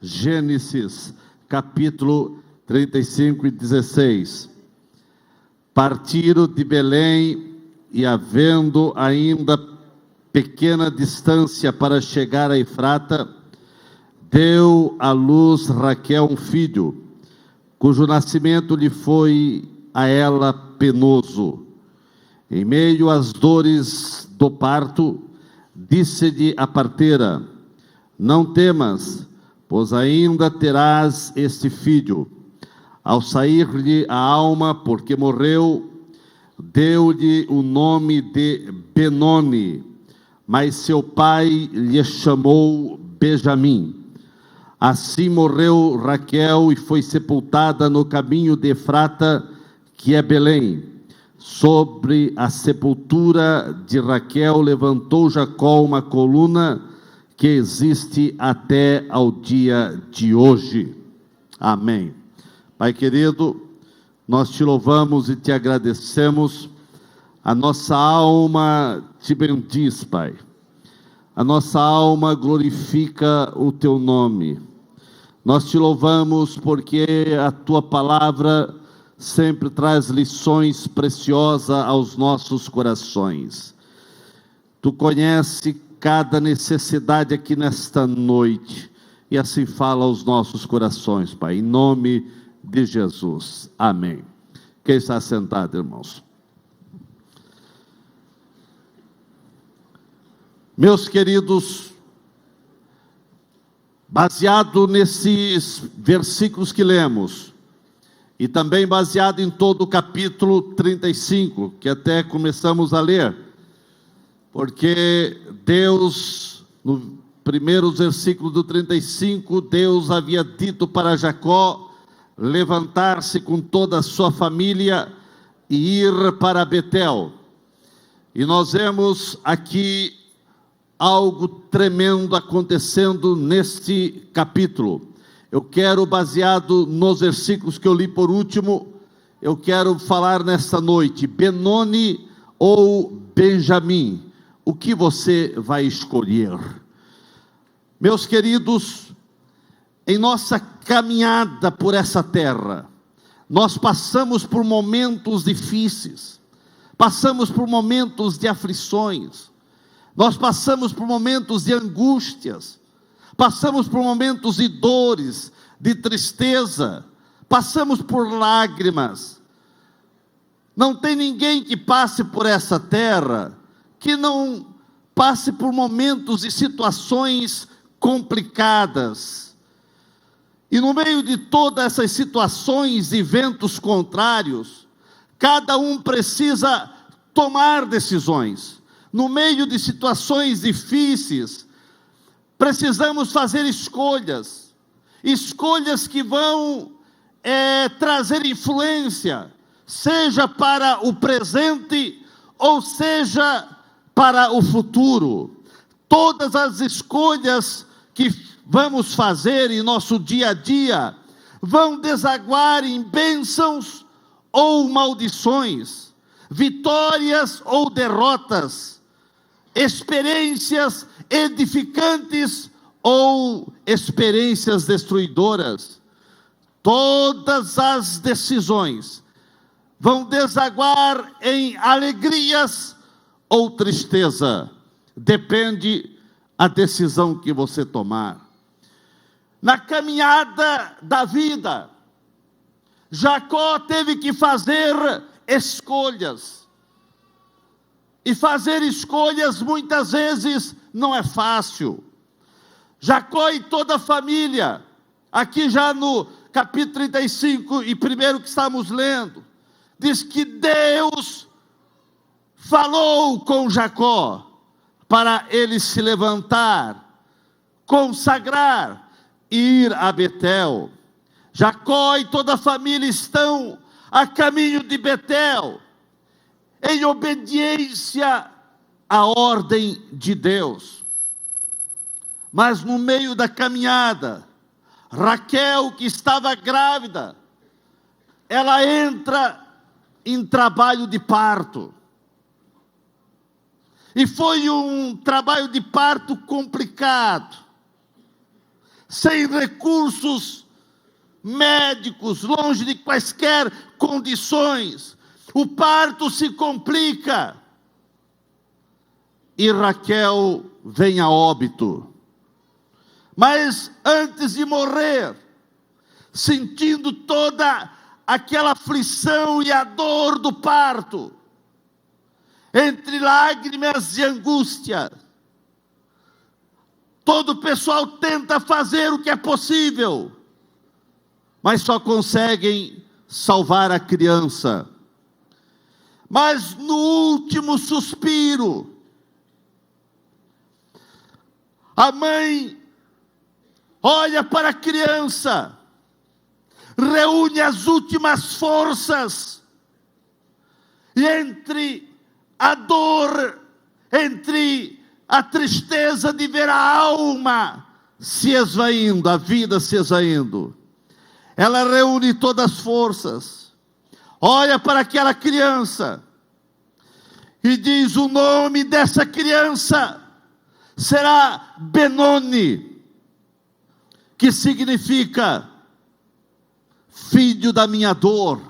Gênesis, capítulo 35 e 16. Partiram de Belém e, havendo ainda pequena distância para chegar a Efrata, deu à luz Raquel um filho, cujo nascimento lhe foi a ela penoso. Em meio às dores do parto, disse-lhe a parteira: não temas, pois ainda terás este filho. Ao sair-lhe a alma, porque morreu, deu-lhe o nome de Benoni, mas seu pai lhe chamou Benjamim. Assim morreu Raquel e foi sepultada no caminho de Efrata, que é Belém. Sobre a sepultura de Raquel levantou Jacó uma coluna que existe até ao dia de hoje. Amém. Pai querido, nós te louvamos e te agradecemos. A nossa alma te bendiz, Pai. A nossa alma glorifica o teu nome. Nós te louvamos porque a tua palavra sempre traz lições preciosas aos nossos corações. Tu conheces cada necessidade aqui nesta noite, e assim fala aos nossos corações, Pai, em nome de Jesus. Amém. Quem está sentado, irmãos? Meus queridos, baseado nesses versículos que lemos, e também baseado em todo o capítulo 35, que até começamos a ler, porque Deus, no primeiro versículo do 35, Deus havia dito para Jacó levantar-se com toda a sua família e ir para Betel. E nós vemos aqui algo tremendo acontecendo neste capítulo. Eu quero, baseado nos versículos que eu li por último, eu quero falar nesta noite, Benoni ou Benjamim, o que você vai escolher? Meus queridos, em nossa caminhada por essa terra, nós passamos por momentos difíceis, passamos por momentos de aflições, nós passamos por momentos de angústias, passamos por momentos de dores, de tristeza, passamos por lágrimas. Não tem ninguém que passe por essa terra que não passe por momentos e situações complicadas. E no meio de todas essas situações e ventos contrários, cada um precisa tomar decisões. No meio de situações difíceis, precisamos fazer escolhas, escolhas que vão trazer influência, seja para o presente ou seja para o futuro. Todas as escolhas que vamos fazer em nosso dia a dia vão desaguar em bênçãos ou maldições, vitórias ou derrotas, experiências edificantes ou experiências destruidoras. Todas as decisões vão desaguar em alegrias ou tristeza. Depende a decisão que você tomar. Na caminhada da vida, Jacó teve que fazer escolhas. E fazer escolhas muitas vezes não é fácil. Jacó e toda a família, aqui já no capítulo 35 e primeiro que estamos lendo, diz que Deus falou com Jacó para ele se levantar, consagrar, ir a Betel. Jacó e toda a família estão a caminho de Betel, em obediência à ordem de Deus. Mas no meio da caminhada, Raquel, que estava grávida, ela entra em trabalho de parto. E foi um trabalho de parto complicado. sem recursos médicos, longe de quaisquer condições. O parto se complica e Raquel vem a óbito. Mas antes de morrer, sentindo toda aquela aflição e a dor do parto, entre lágrimas e angústia, todo o pessoal tenta fazer o que é possível, mas só conseguem salvar a criança. Mas no último suspiro, a mãe olha para a criança, reúne as últimas forças, e entre a dor, entre a tristeza de ver a alma se esvaindo, a vida se esvaindo, ela reúne todas as forças, olha para aquela criança e diz: o nome dessa criança será Benoni, que significa filho da minha dor,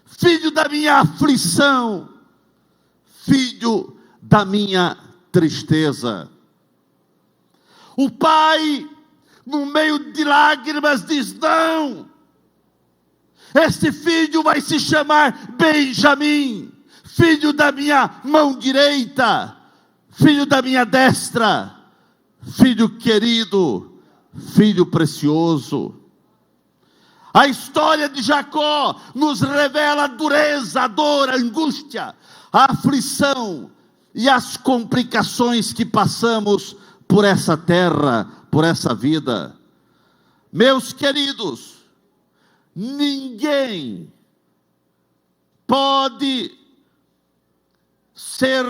filho da minha aflição, filho da minha tristeza. O pai, no meio de lágrimas, diz: não, este filho vai se chamar Benjamim, filho da minha mão direita, filho da minha destra, filho querido, filho precioso. A história de Jacó nos revela a dureza, a dor, a angústia, a aflição e as complicações que passamos por essa terra, por essa vida. Meus queridos, ninguém pode ser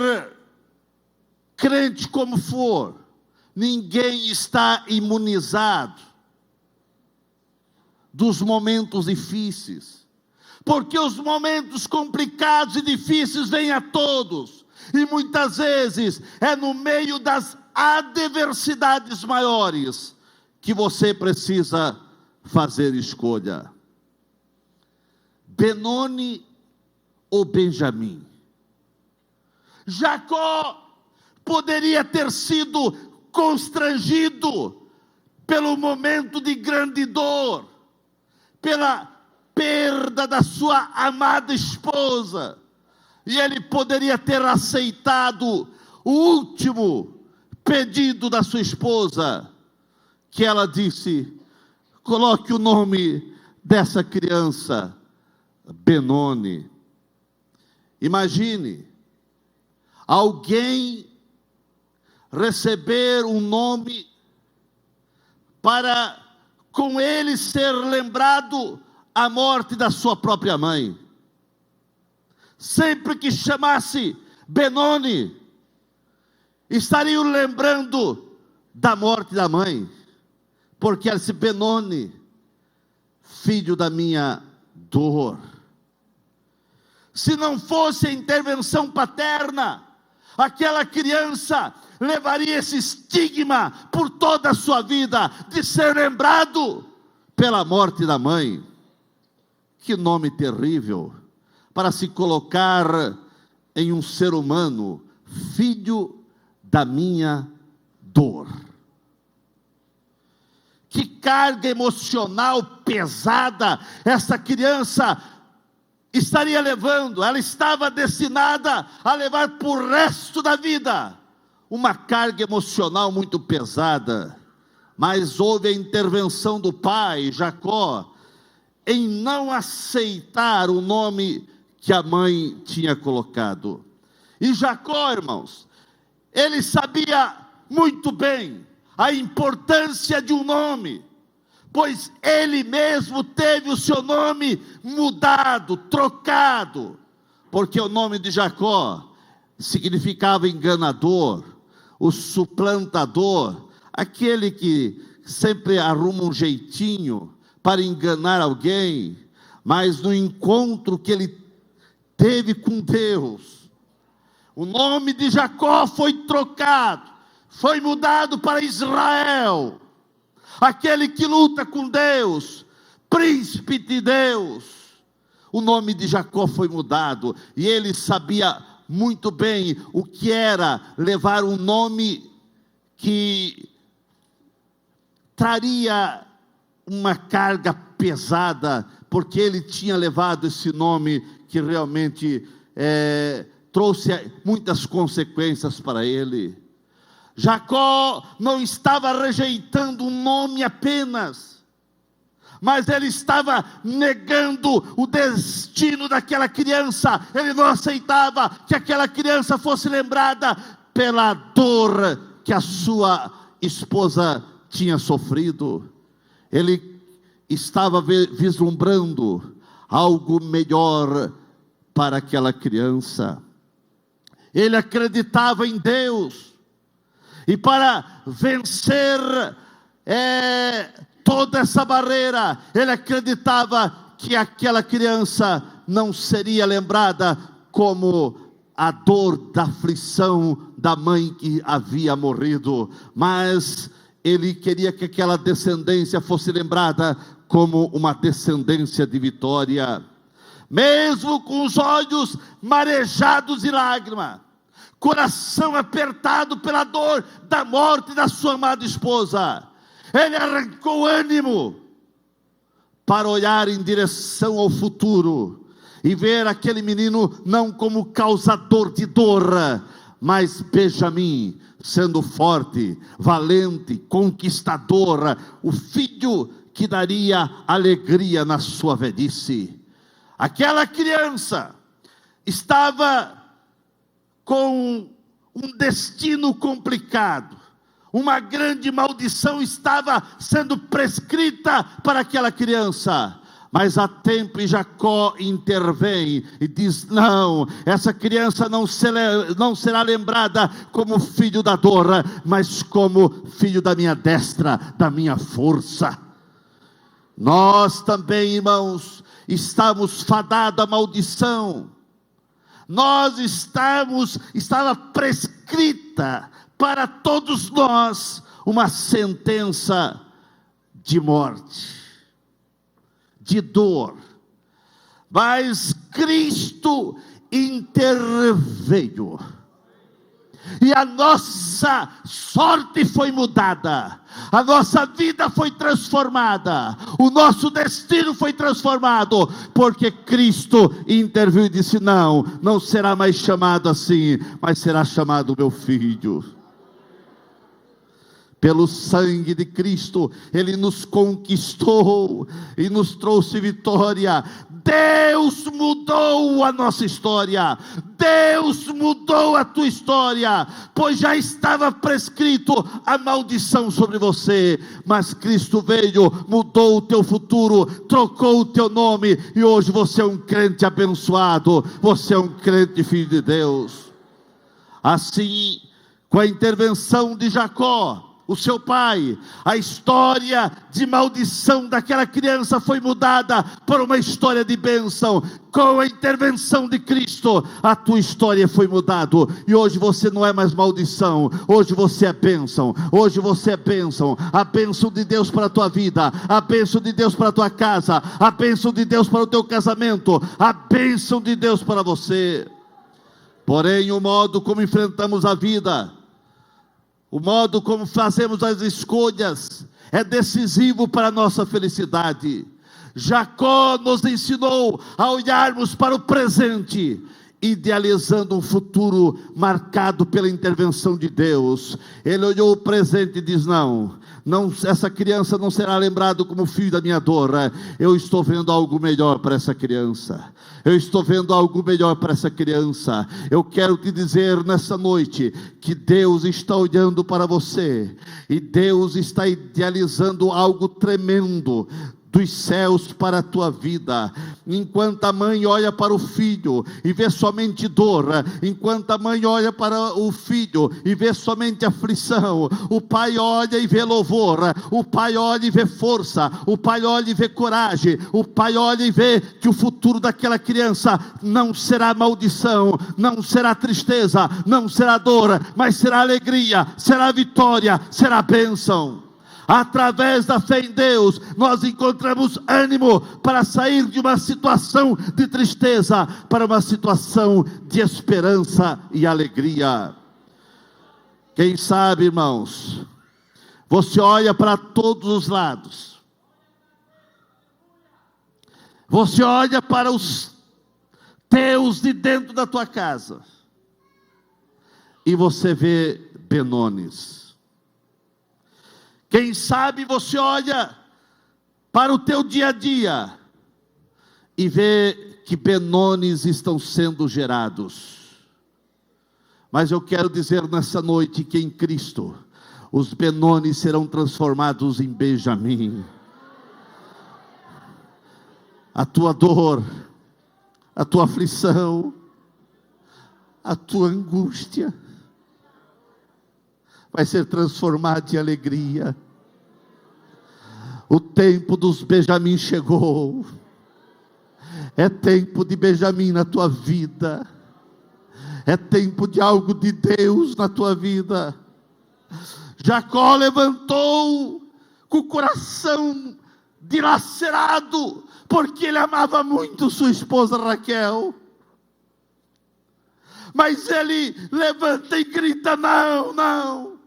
crente como for, ninguém está imunizado dos momentos difíceis, porque os momentos complicados e difíceis vêm a todos, e muitas vezes é no meio das adversidades maiores que você precisa fazer escolha. Benoni ou Benjamim? Jacó poderia ter sido constrangido pelo momento de grande dor, pela perda da sua amada esposa, e ele poderia ter aceitado o último pedido da sua esposa, que ela disse: coloque o nome dessa criança Benoni. Imagine alguém receber um nome para com ele ser lembrado a morte da sua própria mãe. Sempre que chamasse Benoni, estariam lembrando da morte da mãe, porque ela disse: Benoni, filho da minha dor. Se não fosse a intervenção paterna, aquela criança levaria esse estigma por toda a sua vida, de ser lembrado pela morte da mãe. Que nome terrível para se colocar em um ser humano: filho da minha dor. Que carga emocional pesada essa criança estaria levando. Ela estava destinada a levar por resto da vida uma carga emocional muito pesada. Mas houve a intervenção do pai, Jacó, em não aceitar o nome que a mãe tinha colocado. E Jacó, irmãos, ele sabia muito bem a importância de um nome, pois ele mesmo teve o seu nome mudado, trocado, porque o nome de Jacó significava enganador, o suplantador, aquele que sempre arruma um jeitinho para enganar alguém, mas no encontro que ele teve com Deus, o nome de Jacó foi trocado, foi mudado para Israel. aquele que luta com Deus, príncipe de Deus. O nome de Jacó foi mudado, e ele sabia muito bem o que era levar um nome que traria uma carga pesada, porque ele tinha levado esse nome que realmente trouxe muitas consequências para ele. Jacó não estava rejeitando um nome apenas, mas ele estava negando o destino daquela criança. Ele não aceitava que aquela criança fosse lembrada pela dor que a sua esposa tinha sofrido. Ele estava vislumbrando algo melhor para aquela criança. Ele acreditava em Deus, e para vencer toda essa barreira, ele acreditava que aquela criança não seria lembrada como a dor da aflição da mãe que havia morrido, mas ele queria que aquela descendência fosse lembrada como uma descendência de vitória. Mesmo com os olhos marejados de lágrimas, coração apertado pela dor da morte da sua amada esposa, ele arrancou o ânimo para olhar em direção ao futuro e ver aquele menino não como causador de dor, mas Benjamim sendo forte, valente, conquistador, o filho que daria alegria na sua velhice. Aquela criança estava com um destino complicado, uma grande maldição estava sendo prescrita para aquela criança, mas há tempo e Jacó intervém e diz: não, essa criança não será lembrada como filho da dor, mas como filho da minha destra, da minha força. Nós também, irmãos, estamos fadados à maldição. Estava prescrita para todos nós uma sentença de morte, de dor, mas Cristo interveio, e a nossa sorte foi mudada, a nossa vida foi transformada, o nosso destino foi transformado, porque Cristo interveio e disse: não será mais chamado assim, mas será chamado meu filho. Pelo sangue de Cristo, Ele nos conquistou e nos trouxe vitória. Deus mudou a nossa história, Deus mudou a tua história, pois já estava prescrito a maldição sobre você, mas Cristo veio, mudou o teu futuro, trocou o teu nome, e hoje você é um crente abençoado, você é um crente filho de Deus. Assim, com a intervenção de Jacó, o seu pai, a história de maldição daquela criança foi mudada por uma história de bênção. Com a intervenção de Cristo, a tua história foi mudada, e hoje você não é mais maldição, hoje você é bênção, hoje você é bênção. A bênção de Deus para a tua vida, a bênção de Deus para a tua casa, a bênção de Deus para o teu casamento, a bênção de Deus para você. Porém, o modo como enfrentamos a vida, o modo como fazemos as escolhas, é decisivo para a nossa felicidade. Jacó nos ensinou a olharmos para o presente, idealizando um futuro marcado pela intervenção de Deus. Ele olhou o presente e diz: não, essa criança não será lembrado como filho da minha dor. Eu estou vendo algo melhor para essa criança. Eu estou vendo algo melhor para essa criança. Eu quero te dizer nessa noite que Deus está olhando para você, e Deus está idealizando algo tremendo dos céus para a tua vida. Enquanto a mãe olha para o filho e vê somente dor, enquanto a mãe olha para o filho e vê somente aflição, o pai olha e vê louvor, o pai olha e vê força, o pai olha e vê coragem, o pai olha e vê que o futuro daquela criança não será maldição, não será tristeza, não será dor, mas será alegria, será vitória, será bênção. Através da fé em Deus, nós encontramos ânimo para sair de uma situação de tristeza para uma situação de esperança e alegria. Quem sabe, irmãos, você olha para todos os lados, você olha para os teus de dentro da tua casa, e você vê Benones. Quem sabe você olha para o teu dia a dia e vê que Benones estão sendo gerados. Mas eu quero dizer nessa noite que em Cristo os Benones serão transformados em Benjamim. A tua dor, a tua aflição, a tua angústia vai ser transformada em alegria. O tempo dos Benjamim chegou. É tempo de Benjamim na tua vida. É tempo de algo de Deus na tua vida. Jacó levantou com o coração dilacerado, porque ele amava muito sua esposa Raquel. Mas ele levanta e grita: não, não,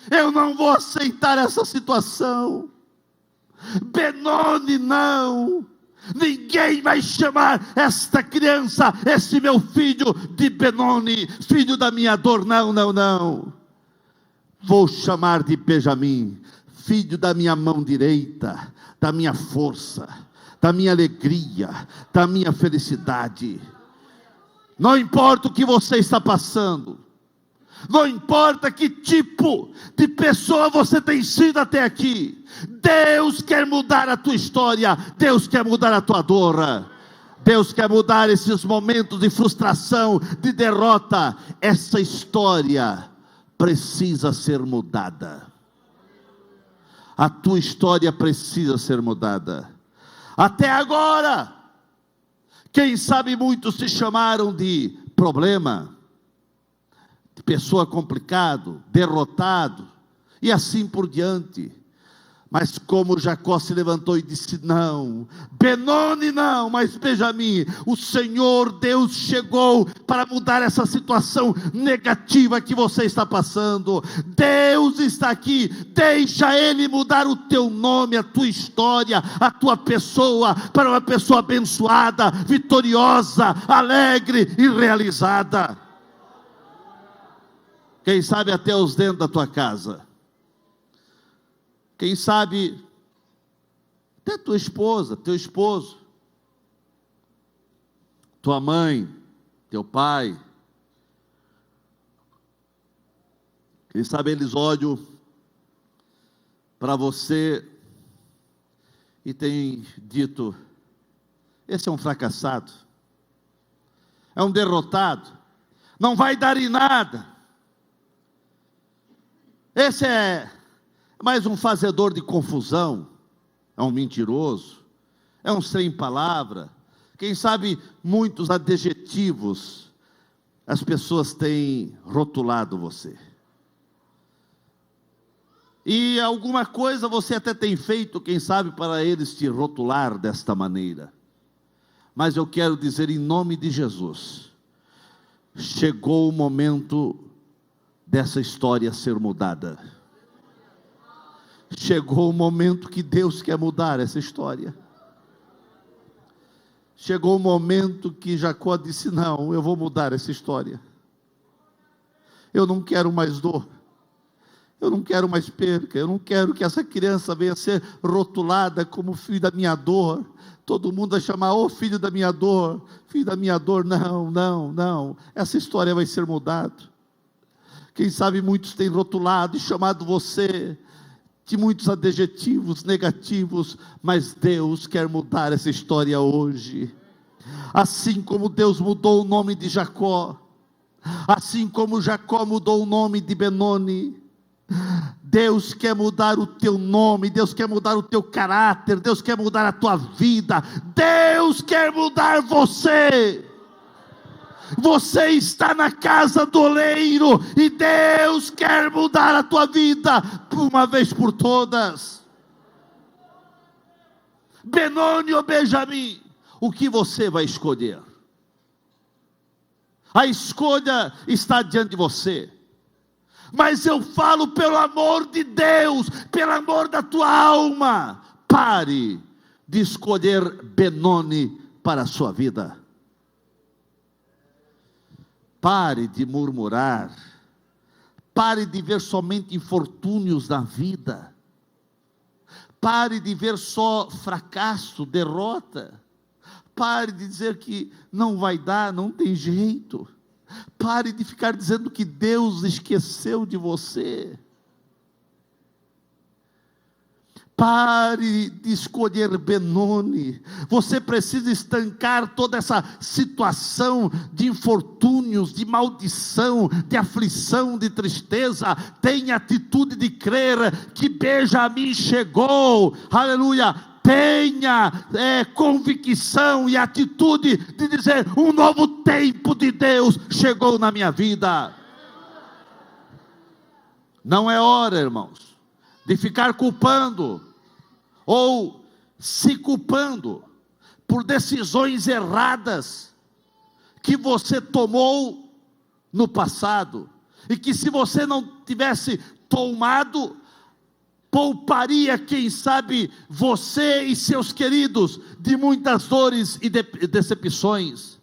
eu não vou aceitar essa situação. Benoni, não. Ninguém vai chamar esta criança, esse meu filho, de Benoni, filho da minha dor. Não, não, não. Vou chamar de Benjamim, filho da minha mão direita, da minha força, da minha alegria, da minha felicidade. Não importa o que você está passando, não importa que tipo de pessoa você tem sido até aqui, Deus quer mudar a tua história, Deus quer mudar a tua dor, Deus quer mudar esses momentos de frustração, de derrota. Essa história precisa ser mudada. A tua história precisa ser mudada. Até agora, quem sabe muitos se chamaram de problema, de pessoa complicado, derrotado, e assim por diante. Mas como Jacó se levantou e disse: não, Benoni não, mas Benjamim, o Senhor Deus chegou para mudar essa situação negativa que você está passando. Deus está aqui, deixa Ele mudar o teu nome, a tua história, a tua pessoa, para uma pessoa abençoada, vitoriosa, alegre e realizada. Quem sabe até os dentro da tua casa. Quem sabe até tua esposa, teu esposo, tua mãe, teu pai. Quem sabe eles olham para você e têm dito: esse é um fracassado, é um derrotado, não vai dar em nada. Esse é mais um fazedor de confusão, é um mentiroso, é um sem palavra. Quem sabe muitos adjetivos as pessoas têm rotulado você. E alguma coisa você até tem feito, quem sabe, para eles te rotular desta maneira. Mas eu quero dizer em nome de Jesus, chegou o momento dessa história ser mudada. Chegou o momento que Deus quer mudar essa história. Chegou o momento que Jacó disse: não, eu vou mudar essa história. Eu não quero mais dor, eu não quero mais perca, eu não quero que essa criança venha ser rotulada como filho da minha dor. Todo mundo vai chamar: ô filho da minha dor, filho da minha dor. Não, não, não, essa história vai ser mudada. Quem sabe muitos têm rotulado e chamado você de muitos adjetivos negativos, mas Deus quer mudar essa história hoje. Assim como Deus mudou o nome de Jacó, assim como Jacó mudou o nome de Benoni, Deus quer mudar o teu nome, Deus quer mudar o teu caráter, Deus quer mudar a tua vida, Deus quer mudar você. Você está na casa do oleiro e Deus quer mudar a tua vida uma vez por todas. Benoni ou Benjamim, o que você vai escolher? A escolha está diante de você. Mas eu falo pelo amor de Deus, pelo amor da tua alma, pare de escolher Benoni para a sua vida. Pare de murmurar. Pare de ver somente infortúnios na vida. Pare de ver só fracasso, derrota. Pare de dizer que não vai dar, não tem jeito. Pare de ficar dizendo que Deus esqueceu de você. Pare de escolher Benoni. Você precisa estancar toda essa situação de infortúnios, de maldição, de aflição, de tristeza. Tenha atitude de crer que Benjamim chegou. Aleluia. Tenha convicção e atitude de dizer: um novo tempo de Deus chegou na minha vida. Não é hora, irmãos, de ficar culpando ou se culpando por decisões erradas que você tomou no passado, e que se você não tivesse tomado, pouparia, quem sabe, você e seus queridos de muitas dores e decepções.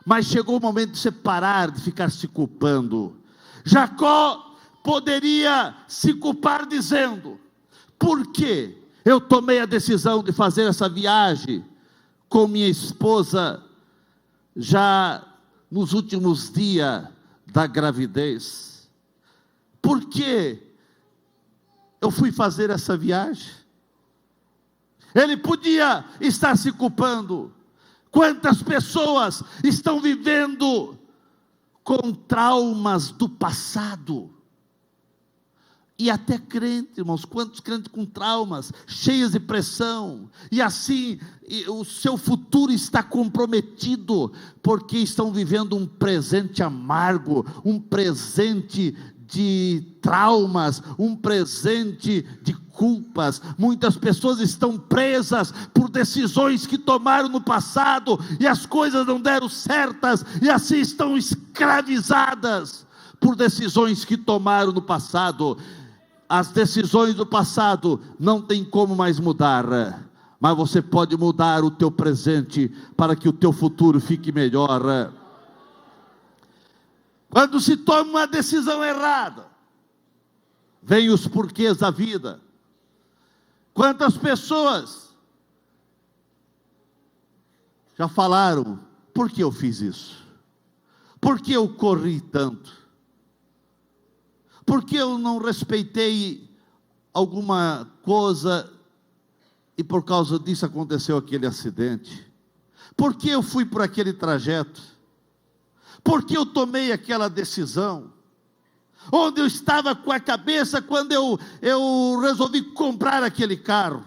Mas chegou o momento de você parar de ficar se culpando. Jacó poderia se culpar dizendo: por que eu tomei a decisão de fazer essa viagem com minha esposa já nos últimos dias da gravidez? Por que eu fui fazer essa viagem? Ele podia estar se culpando. Quantas pessoas estão vivendo com traumas do passado? E até crentes, irmãos, quantos crentes com traumas, cheios de pressão, e assim o seu futuro está comprometido, porque estão vivendo um presente amargo, um presente de traumas, um presente de culpas. Muitas pessoas estão presas por decisões que tomaram no passado, e as coisas não deram certas, e assim estão escravizadas por decisões que tomaram no passado. As decisões do passado não tem como mais mudar, mas você pode mudar o teu presente para que o teu futuro fique melhor. Quando se toma uma decisão errada, vem os porquês da vida. Quantas pessoas já falaram: por que eu fiz isso? Por que eu corri tanto? Por que eu não respeitei alguma coisa e por causa disso aconteceu aquele acidente? Por que eu fui por aquele trajeto? Por que eu tomei aquela decisão? Onde eu estava com a cabeça quando eu resolvi comprar aquele carro?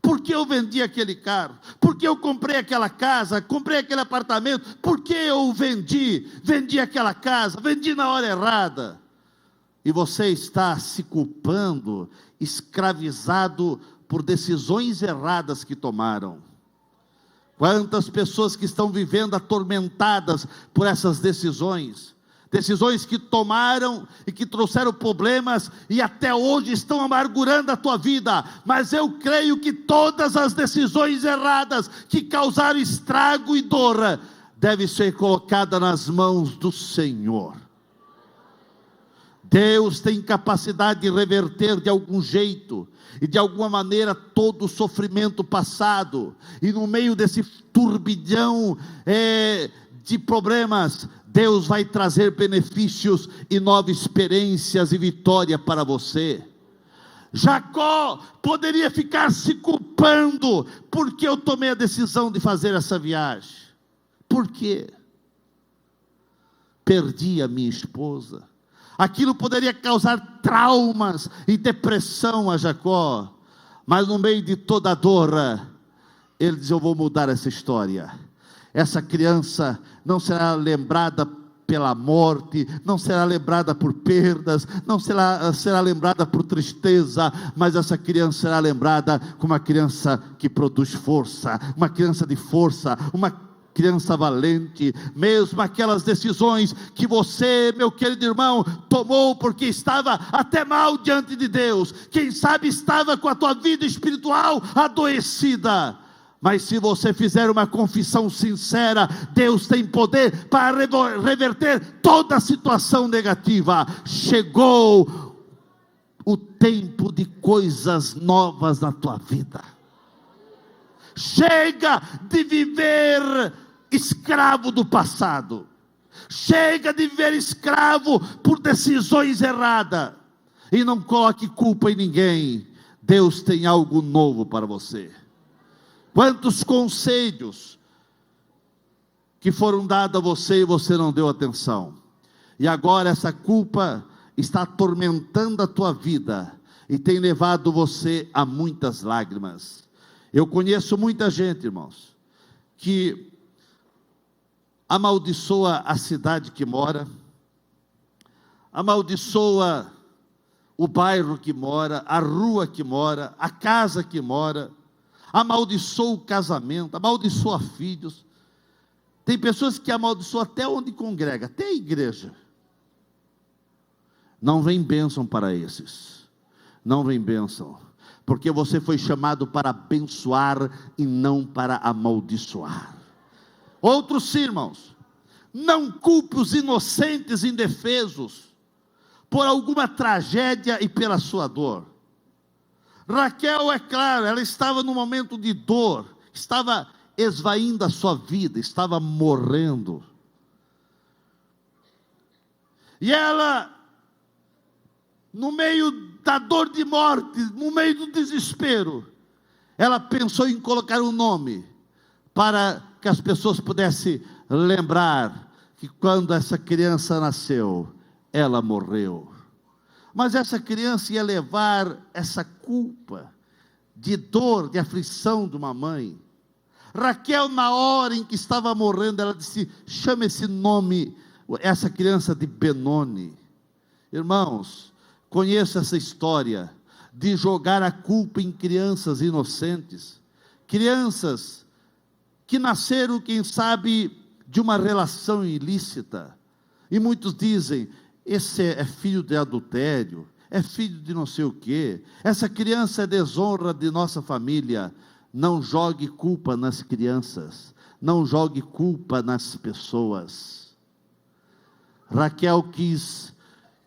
Por que eu vendi aquele carro? Por que eu comprei aquela casa? Comprei aquele apartamento? Por que eu vendi aquela casa? Vendi na hora errada. E você está se culpando, escravizado por decisões erradas que tomaram. Quantas pessoas que estão vivendo atormentadas por essas decisões que tomaram e que trouxeram problemas, e até hoje estão amargurando a tua vida. Mas eu creio que todas as decisões erradas que causaram estrago e dor devem ser colocadas nas mãos do Senhor. Deus tem capacidade de reverter de algum jeito e de alguma maneira todo o sofrimento passado, e no meio desse turbilhão de problemas, Deus vai trazer benefícios e novas experiências e vitória para você. Jacó poderia ficar se culpando: porque eu tomei a decisão de fazer essa viagem? Por quê? Perdi a minha esposa. Aquilo poderia causar traumas e depressão a Jacó, mas no meio de toda a dor, ele diz: eu vou mudar essa história. Essa criança não será lembrada pela morte, não será lembrada por perdas, não será lembrada por tristeza, mas essa criança será lembrada como uma criança que produz força, uma criança de força, uma criança valente. Mesmo aquelas decisões que você, meu querido irmão, tomou porque estava até mal diante de Deus, quem sabe estava com a tua vida espiritual adoecida, mas se você fizer uma confissão sincera, Deus tem poder para reverter toda a situação negativa. Chegou o tempo de coisas novas na tua vida. Chega de viver escravo do passado. Chega de viver escravo por decisões erradas. E não coloque culpa em ninguém. Deus tem algo novo para você. Quantos conselhos que foram dados a você e você não deu atenção. E agora essa culpa está atormentando a tua vida e tem levado você a muitas lágrimas. Eu conheço muita gente, irmãos, que amaldiçoa a cidade que mora, amaldiçoa o bairro que mora, a rua que mora, a casa que mora, amaldiçoa o casamento, amaldiçoa filhos. Tem pessoas que amaldiçoam até onde congrega, até a igreja. Não vem bênção para esses, não vem bênção, porque você foi chamado para abençoar e não para amaldiçoar. Outros irmãos, não culpe os inocentes indefesos por alguma tragédia e pela sua dor. Raquel, é claro, ela estava num momento de dor, estava esvaindo a sua vida, estava morrendo. E ela, no meio da dor de morte, no meio do desespero, ela pensou em colocar um nome, para que as pessoas pudessem lembrar que quando essa criança nasceu, ela morreu. Mas essa criança ia levar essa culpa de dor, de aflição de uma mãe. Raquel, na hora em que estava morrendo, ela disse: chama esse nome, essa criança, de Benoni. Irmãos, conheço essa história de jogar a culpa em crianças inocentes, crianças que nasceram, quem sabe, de uma relação ilícita, e muitos dizem: esse é filho de adultério, é filho de não sei o quê, essa criança é desonra de nossa família. Não jogue culpa nas crianças, não jogue culpa nas pessoas. Raquel quis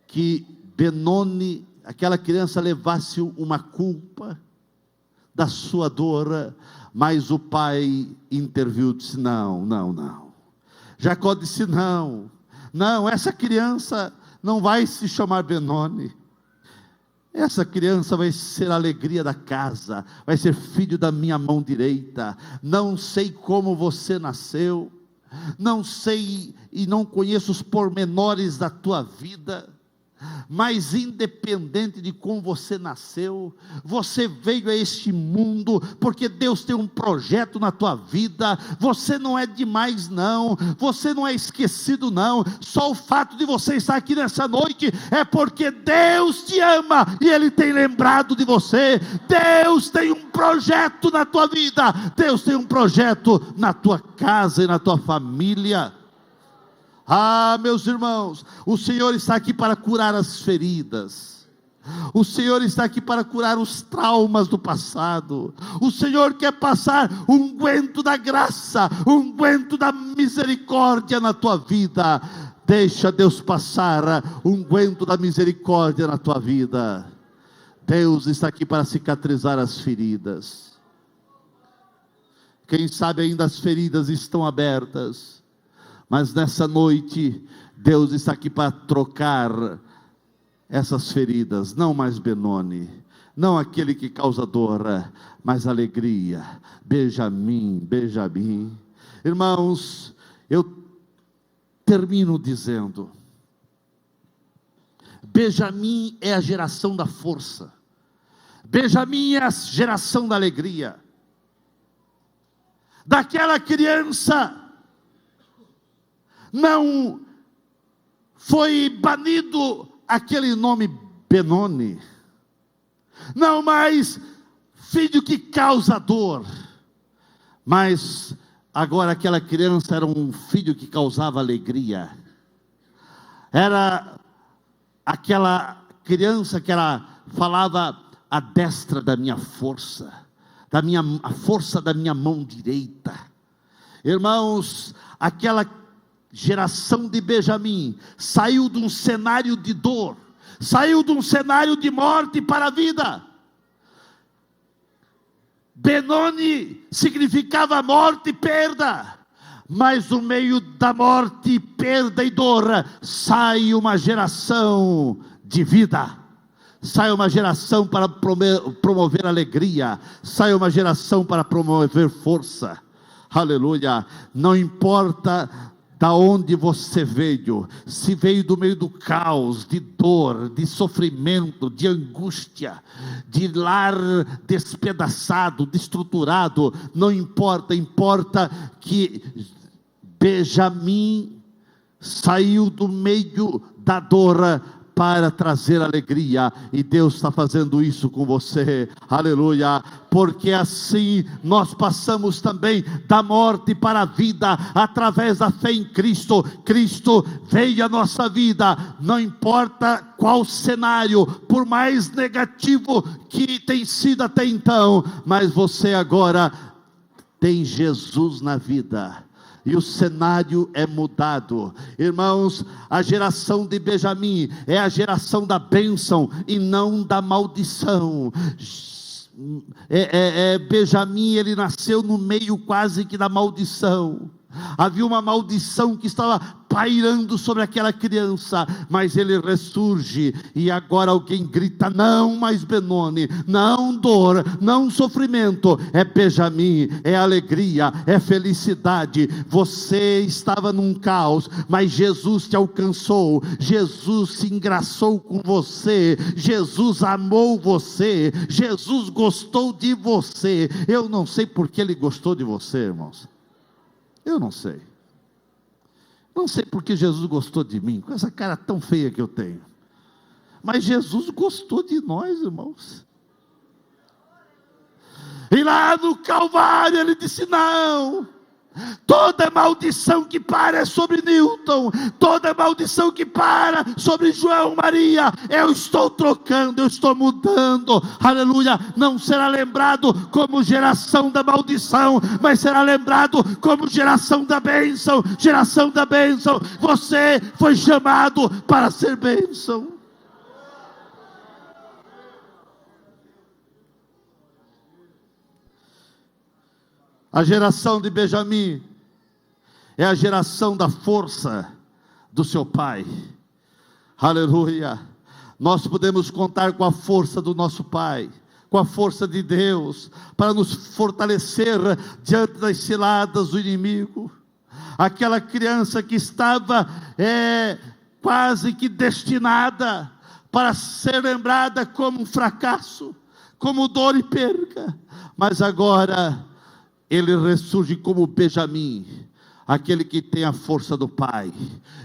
que Benoni, aquela criança, levasse uma culpa da sua dor, mas o pai interviu, disse: não. Jacó disse: não, essa criança não vai se chamar Benoni, essa criança vai ser a alegria da casa, vai ser filho da minha mão direita. Não sei como você nasceu, não sei e não conheço os pormenores da tua vida, mas independente de como você nasceu, você veio a este mundo, porque Deus tem um projeto na tua vida. Você não é demais não, você não é esquecido não, só o fato de você estar aqui nessa noite, é porque Deus te ama, e Ele tem lembrado de você. Deus tem um projeto na tua vida, Deus tem um projeto na tua casa e na tua família. Ah, meus irmãos, o Senhor está aqui para curar as feridas, o Senhor está aqui para curar os traumas do passado. O Senhor quer passar um unguento da graça, um unguento da misericórdia na tua vida. Deixa Deus passar um unguento da misericórdia na tua vida. Deus está aqui para cicatrizar as feridas. Quem sabe ainda as feridas estão abertas, mas nessa noite, Deus está aqui para trocar essas feridas. Não mais Benoni, não aquele que causa dor, mas alegria. Benjamim. Irmãos, eu termino dizendo: Benjamim é a geração da força, Benjamim é a geração da alegria, daquela criança. Não foi banido aquele nome Benoni, não mais filho que causa dor, mas agora aquela criança era um filho que causava alegria. Era aquela criança que falava: a destra da minha força, a força da minha mão direita. Irmãos, aquela geração de Benjamim saiu de um cenário de dor, saiu de um cenário de morte para a vida. Benoni significava morte e perda, mas no meio da morte, perda e dor, sai uma geração de vida, sai uma geração para promover alegria, sai uma geração para promover força. Aleluia. Não importa da onde você veio, se veio do meio do caos, de dor, de sofrimento, de angústia, de lar despedaçado, destruturado, não importa, importa que Benjamim saiu do meio da dor para trazer alegria, e Deus está fazendo isso com você, aleluia, porque assim nós passamos também da morte para a vida, através da fé em Cristo. Cristo veio à nossa vida, não importa qual cenário, por mais negativo que tem sido até então, mas você agora tem Jesus na vida, e o cenário é mudado. Irmãos, a geração de Benjamim é a geração da bênção e não da maldição. Benjamim, ele nasceu no meio quase que da maldição. Havia uma maldição que estava pairando sobre aquela criança, mas ele ressurge, e agora alguém grita: não mais Benoni, não dor, não sofrimento, é Benjamim, é alegria, é felicidade. Você estava num caos, mas Jesus te alcançou, Jesus se engraçou com você, Jesus amou você, Jesus gostou de você. Eu não sei porque ele gostou de você, irmãos. Eu não sei. Não sei porque Jesus gostou de mim, com essa cara tão feia que eu tenho. Mas Jesus gostou de nós, irmãos. E lá no Calvário ele disse: não. Toda maldição que para é sobre Newton, toda maldição que para sobre João, Maria, eu estou trocando, eu estou mudando, aleluia. Não será lembrado como geração da maldição, mas será lembrado como geração da bênção. Geração da bênção, você foi chamado para ser bênção. A geração de Benjamim é a geração da força do seu pai, aleluia. Nós podemos contar com a força do nosso pai, com a força de Deus, para nos fortalecer diante das ciladas do inimigo. Aquela criança que estava quase que destinada para ser lembrada como um fracasso, como dor e perca, mas agora ele ressurge como Benjamim, aquele que tem a força do Pai,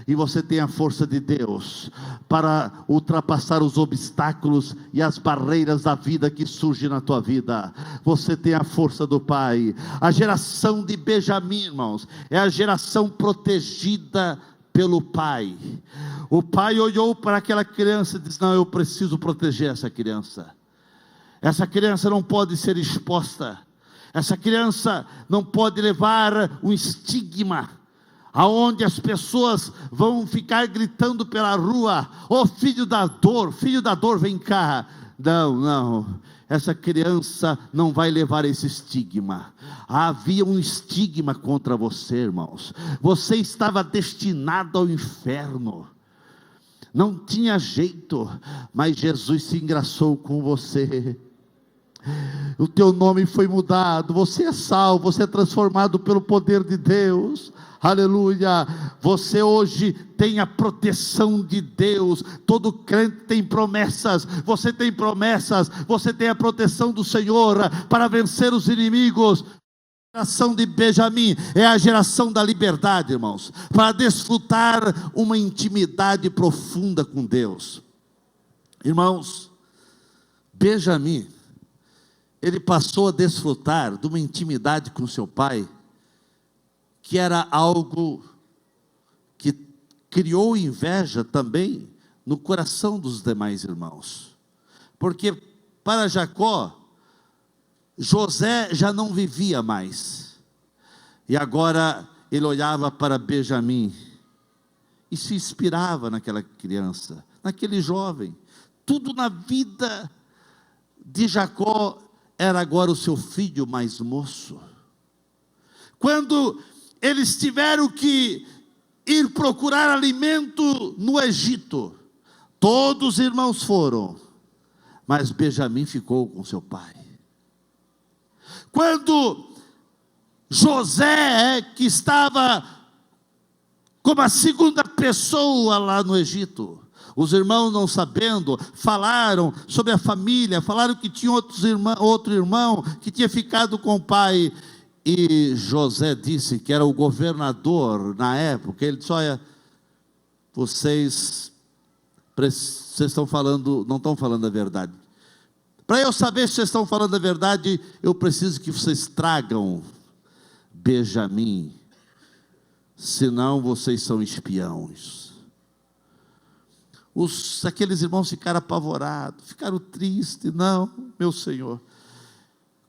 e você tem a força de Deus, para ultrapassar os obstáculos e as barreiras da vida que surgem na tua vida. Você tem a força do Pai. A geração de Benjamim, irmãos, é a geração protegida pelo Pai. O pai olhou para aquela criança e disse: não, eu preciso proteger essa criança. Essa criança não pode ser exposta. Essa criança não pode levar um estigma, aonde as pessoas vão ficar gritando pela rua: ô filho da dor, vem cá. Não, essa criança não vai levar esse estigma. Havia um estigma contra você, irmãos. Você estava destinado ao inferno, não tinha jeito, mas Jesus se engraçou com você. O teu nome foi mudado, você é salvo, você é transformado pelo poder de Deus, aleluia. Você hoje tem a proteção de Deus. Todo crente tem promessas, você tem promessas, você tem a proteção do Senhor para vencer os inimigos. A geração de Benjamim é a geração da liberdade, irmãos, para desfrutar uma intimidade profunda com Deus. Irmãos, Benjamim, ele passou a desfrutar de uma intimidade com seu pai, que era algo que criou inveja também no coração dos demais irmãos, porque para Jacó, José já não vivia mais, e agora ele olhava para Benjamim, e se inspirava naquela criança, naquele jovem. Tudo na vida de Jacó era agora o seu filho mais moço. Quando eles tiveram que ir procurar alimento no Egito, todos os irmãos foram, mas Benjamim ficou com seu pai. Quando José, que estava como a segunda pessoa lá no Egito, os irmãos, não sabendo, falaram sobre a família, falaram que tinha outro irmão que tinha ficado com o pai, e José disse, que era o governador na época, ele disse: olha, vocês estão falando, não estão falando a verdade. Para eu saber se vocês estão falando a verdade, eu preciso que vocês tragam Benjamim, senão vocês são espiões. Aqueles irmãos ficaram apavorados, ficaram tristes. Não, meu Senhor.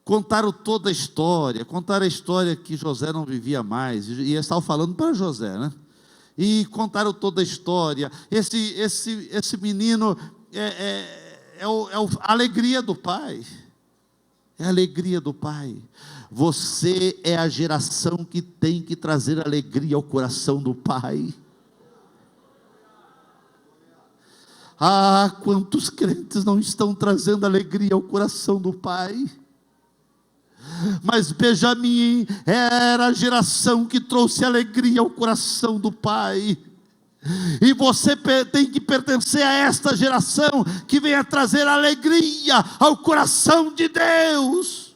Contaram toda a história, contaram a história que José não vivia mais, e eles estavam falando para José, né? E contaram toda a história. Esse menino é a alegria do pai. É a alegria do pai. Você é a geração que tem que trazer alegria ao coração do pai. Ah, quantos crentes não estão trazendo alegria ao coração do pai? Mas Benjamim era a geração que trouxe alegria ao coração do pai. E você tem que pertencer a esta geração que venha trazer alegria ao coração de Deus.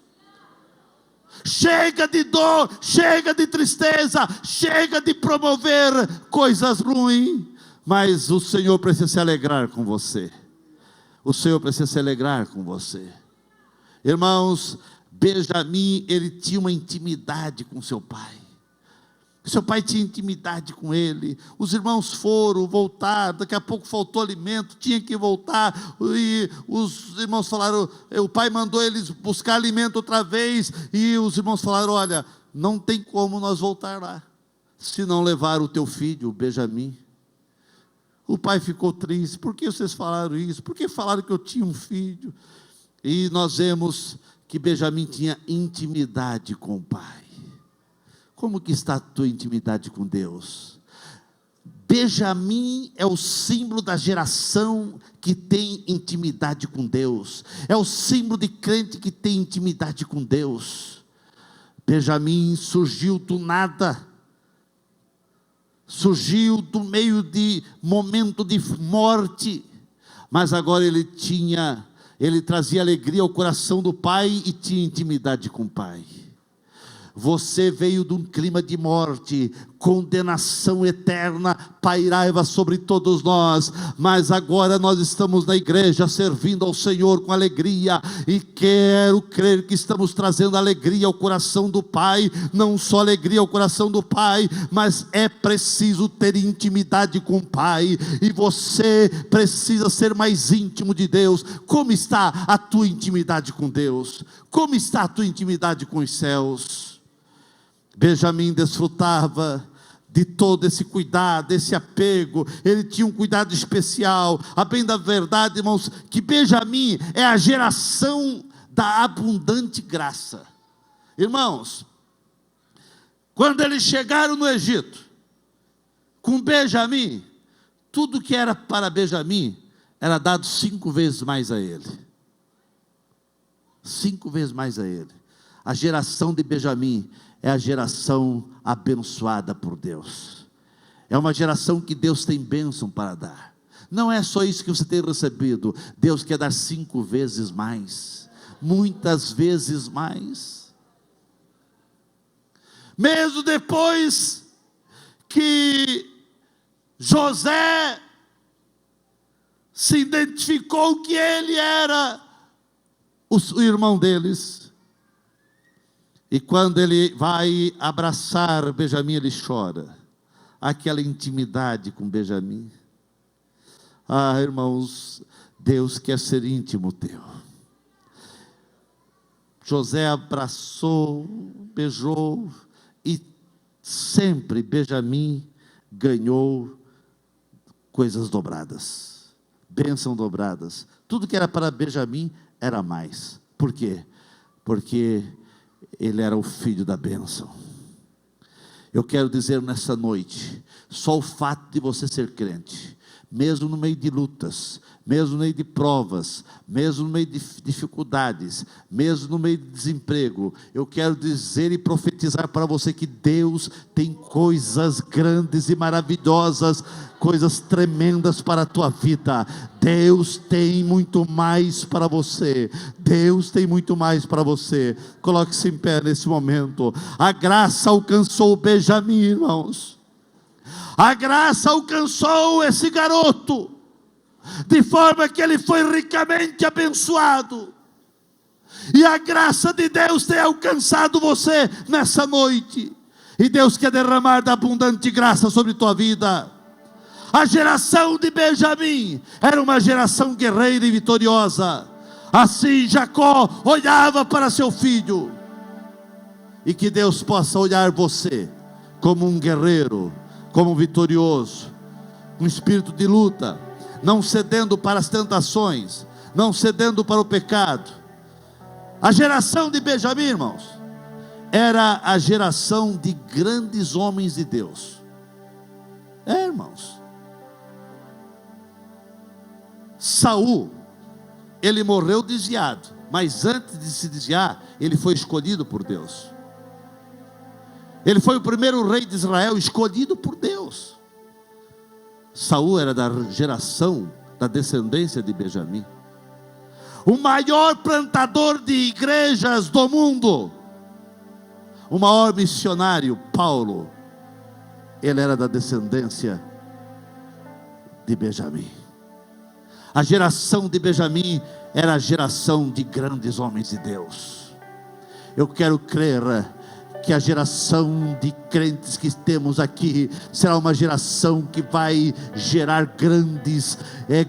Chega de dor, chega de tristeza, chega de promover coisas ruins. Mas o Senhor precisa se alegrar com você. O Senhor precisa se alegrar com você. Irmãos, Benjamim, ele tinha uma intimidade com seu pai. Seu pai tinha intimidade com ele. Os irmãos foram, voltaram, daqui a pouco faltou alimento, tinha que voltar, e os irmãos falaram, o pai mandou eles buscar alimento outra vez, e os irmãos falaram: olha, não tem como nós voltar lá, se não levar o teu filho, o Benjamim. O pai ficou triste. Por que vocês falaram isso? Por que falaram que eu tinha um filho? E nós vemos que Benjamim tinha intimidade com o pai. Como que está a tua intimidade com Deus? Benjamim é o símbolo da geração que tem intimidade com Deus. É o símbolo de crente que tem intimidade com Deus. Benjamim surgiu do nada. Surgiu do meio de momento de morte. Mas agora ele trazia alegria ao coração do pai e tinha intimidade com o pai. Você veio de um clima de morte, condenação eterna pairava sobre todos nós, mas agora nós estamos na igreja servindo ao Senhor com alegria, e quero crer que estamos trazendo alegria ao coração do Pai. Não só alegria ao coração do Pai, mas é preciso ter intimidade com o Pai, e você precisa ser mais íntimo de Deus. Como está a tua intimidade com Deus? Como está a tua intimidade com os céus? Benjamim desfrutava de todo esse cuidado, esse apego. Ele tinha um cuidado especial. A bem da verdade, irmãos, que Benjamim é a geração da abundante graça. Irmãos, quando eles chegaram no Egito com Benjamim, tudo que era para Benjamim era dado 5 vezes mais a ele. 5 vezes mais a ele. A geração de Benjamim é a geração abençoada por Deus. É uma geração que Deus tem bênção para dar. Não é só isso que você tem recebido. Deus quer dar 5 vezes mais. Muitas vezes mais. mesmo depois que José se identificou que ele era o irmão deles, e quando ele vai abraçar Benjamim, ele chora, aquela intimidade com Benjamim. Ah, irmãos, Deus quer ser íntimo teu. José abraçou, beijou, e sempre Benjamim ganhou coisas dobradas, bênção dobradas. Tudo que era para Benjamim era mais. Por quê? Porque ele era o filho da bênção. Eu quero dizer nessa noite, só o fato de você ser crente, mesmo no meio de lutas, mesmo no meio de provas, mesmo no meio de dificuldades, mesmo no meio de desemprego, eu quero dizer e profetizar para você que Deus tem coisas grandes e maravilhosas, coisas tremendas para a tua vida. Deus tem muito mais para você. Deus tem muito mais para você. Coloque-se em pé nesse momento. A graça alcançou Benjamim, irmãos. A graça alcançou esse garoto, de forma que ele foi ricamente abençoado. E a graça de Deus tem alcançado você nessa noite. E Deus quer derramar da abundante graça sobre tua vida. A geração de Benjamim era uma geração guerreira e vitoriosa. Assim Jacó olhava para seu filho. E que Deus possa olhar você como um guerreiro, como vitorioso, com espírito de luta, não cedendo para as tentações, não cedendo para o pecado. A geração de Benjamim, irmãos, era a geração de grandes homens de Deus. Irmãos, Saul, ele morreu desviado, mas antes de se desviar, ele foi escolhido por Deus. Ele foi o primeiro rei de Israel escolhido por Deus. Saul era da geração, da descendência de Benjamim. O maior plantador de igrejas do mundo, o maior missionário, Paulo, ele era da descendência de Benjamim. A geração de Benjamim era a geração de grandes homens de Deus. Eu quero crer que a geração de crentes que temos aqui será uma geração que vai gerar grandes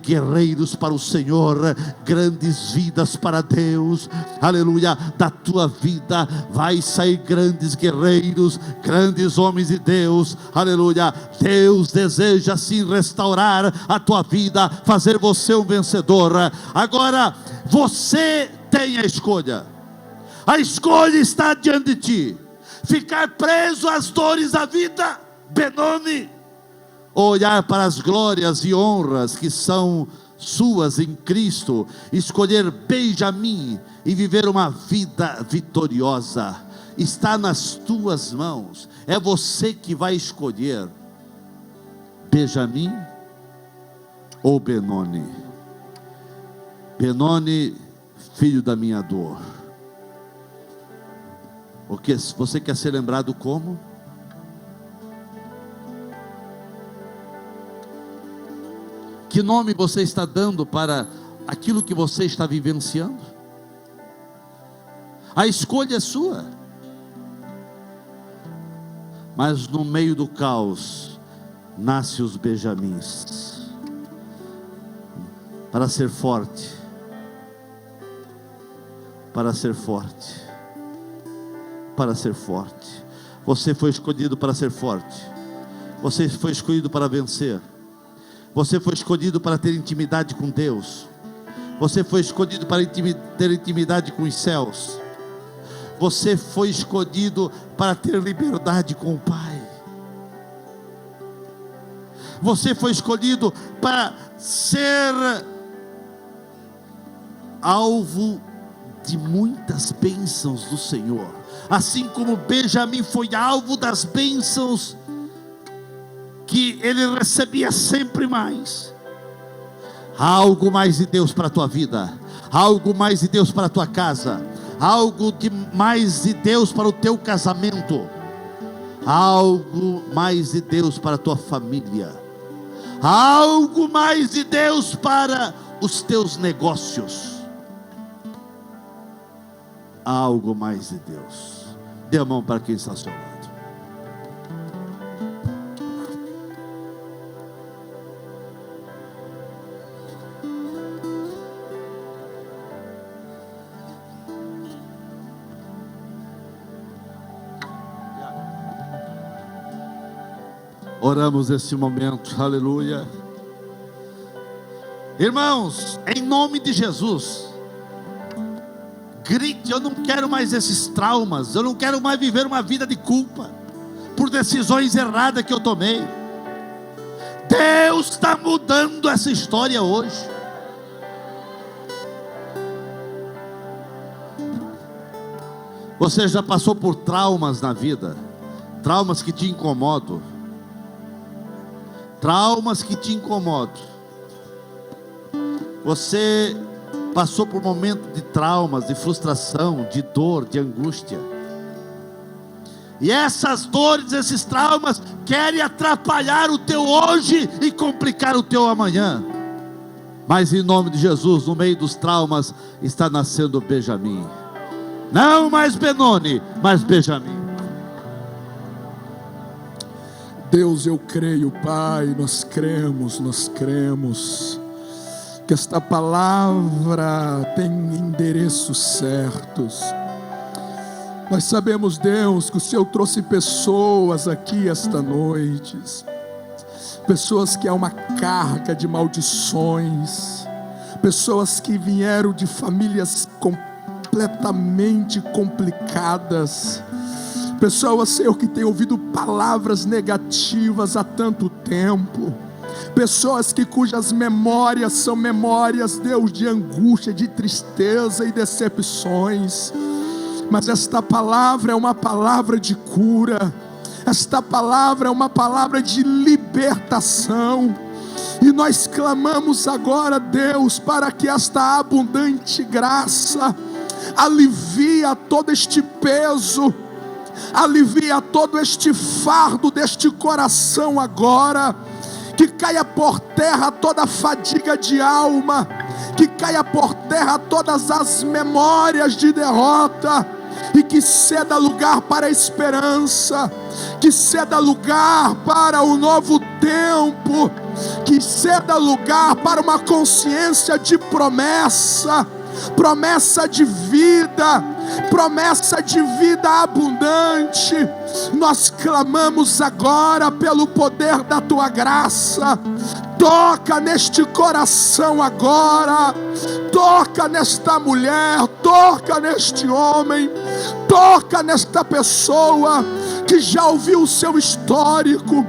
guerreiros para o Senhor, grandes vidas para Deus. Aleluia. Da tua vida vai sair grandes guerreiros, grandes homens de Deus. Aleluia. Deus deseja sim restaurar a tua vida, fazer você um vencedor. Agora você tem a escolha. A escolha está diante de ti. Ficar preso às dores da vida, Benoni, ou olhar para as glórias e honras que são suas em Cristo, escolher Benjamim e viver uma vida vitoriosa. Está nas tuas mãos. É você que vai escolher Benjamim ou Benoni. Benoni, filho da minha dor. Porque você quer ser lembrado como? Que nome você está dando para aquilo que você está vivenciando? A escolha é sua. Mas no meio do caos nasce os Benjamins. Para ser forte. Para ser forte. Para ser forte. Você foi escolhido para ser forte. Você foi escolhido para vencer. Você foi escolhido para ter intimidade com Deus. Você foi escolhido para ter intimidade com os céus. Você foi escolhido para ter liberdade com o Pai. Você foi escolhido para ser alvo de muitas bênçãos do Senhor. Assim como Benjamim foi alvo das bênçãos, que ele recebia sempre mais. Há algo mais de Deus para a tua vida. Há algo mais de Deus para a tua casa. Há algo de mais de Deus para o teu casamento. algo mais de Deus para a tua família, algo mais de Deus para os teus negócios, algo mais de Deus. Dê a mão para quem está ao seu lado. Oramos nesse momento, aleluia. Irmãos, em nome de Jesus, grite: eu não quero mais esses traumas, eu não quero mais viver uma vida de culpa, por decisões erradas que eu tomei. Deus está mudando essa história hoje. Você já passou por traumas na vida, traumas que te incomodam, traumas que te incomodam. Você passou por momentos de traumas, de frustração, de dor, de angústia. E essas dores, esses traumas querem atrapalhar o teu hoje e complicar o teu amanhã. Mas em nome de Jesus, no meio dos traumas está nascendo Benjamim. Não mais Benoni, mas Benjamim. Deus, eu creio, Pai, nós cremos que esta palavra tem endereços certos. Nós sabemos, Deus, que o Senhor trouxe pessoas aqui esta noite, pessoas que há uma carga de maldições, pessoas que vieram de famílias completamente complicadas, pessoas, Senhor, que têm ouvido palavras negativas há tanto tempo, pessoas cujas memórias são memórias, Deus, de angústia, de tristeza e decepções. Mas esta palavra é uma palavra de cura, esta palavra é uma palavra de libertação. E nós clamamos agora, Deus, para que esta abundante graça alivia todo este peso, alivia todo este fardo deste coração agora. Que caia por terra toda fadiga de alma, que caia por terra todas as memórias de derrota, e que ceda lugar para a esperança, que ceda lugar para o novo tempo, que ceda lugar para uma consciência de promessa, promessa de vida abundante. Nós clamamos agora pelo poder da tua graça. Toca neste coração agora, toca nesta mulher, toca neste homem, toca nesta pessoa que já ouviu o seu histórico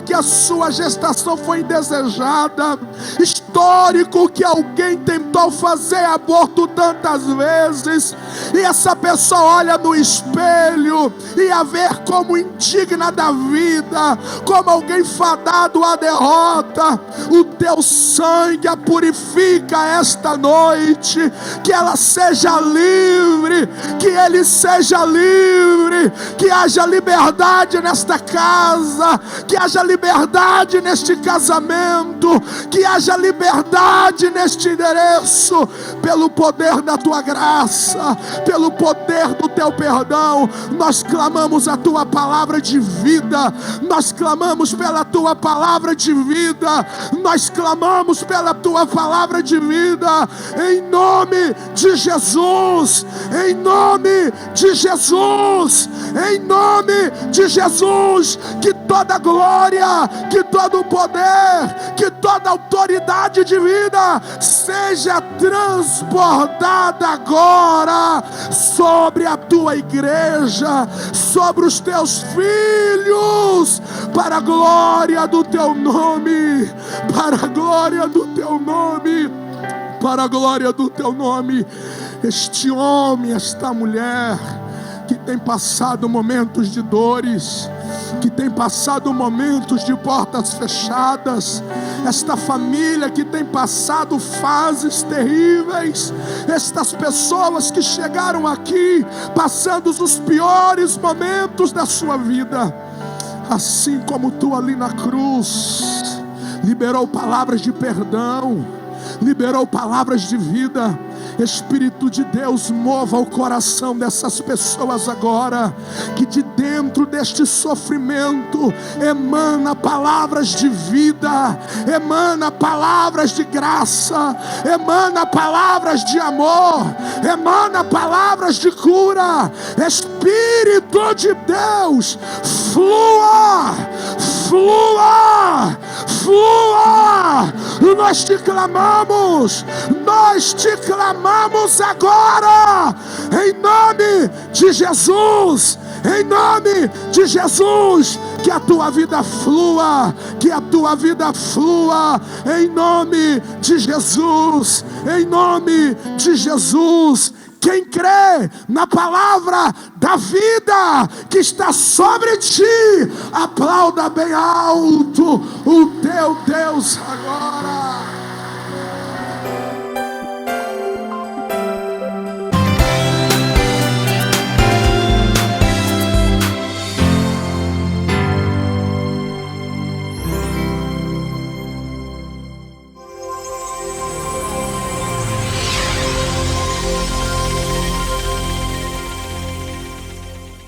que a sua gestação foi indesejada, histórico que alguém tentou fazer aborto tantas vezes, e essa pessoa olha no espelho e a ver como indigna da vida, como alguém fadado à derrota. O teu sangue a purifica esta noite, que ela seja livre, que ele seja livre, que haja liberdade nesta casa, que haja liberdade neste casamento, que haja liberdade neste endereço, pelo poder da tua graça, pelo poder do teu perdão. Nós clamamos a tua palavra de vida, nós clamamos pela tua palavra de vida, nós clamamos pela tua palavra de vida, em nome de Jesus, em nome de Jesus, em nome de Jesus. Que toda glória, que todo poder, que toda autoridade de vida seja transbordada agora sobre a tua igreja, sobre os teus filhos, para a glória do teu nome, para a glória do teu nome, para a glória do teu nome. Este homem, esta mulher que tem passado momentos de dores, que tem passado momentos de portas fechadas, esta família que tem passado fases terríveis, estas pessoas que chegaram aqui passando os piores momentos da sua vida, assim como tu ali na cruz liberou palavras de perdão, liberou palavras de vida. Espírito de Deus, mova o coração dessas pessoas agora, que de dentro deste sofrimento emana palavras de vida, emana palavras de graça, emana palavras de amor, emana palavras de cura. Espírito de Deus, flua, flua, flua. Nós te clamamos agora, em nome de Jesus, em nome de Jesus, que a tua vida flua, que a tua vida flua, em nome de Jesus, em nome de Jesus. Quem crê na palavra da vida que está sobre ti, aplauda bem alto o teu Deus agora.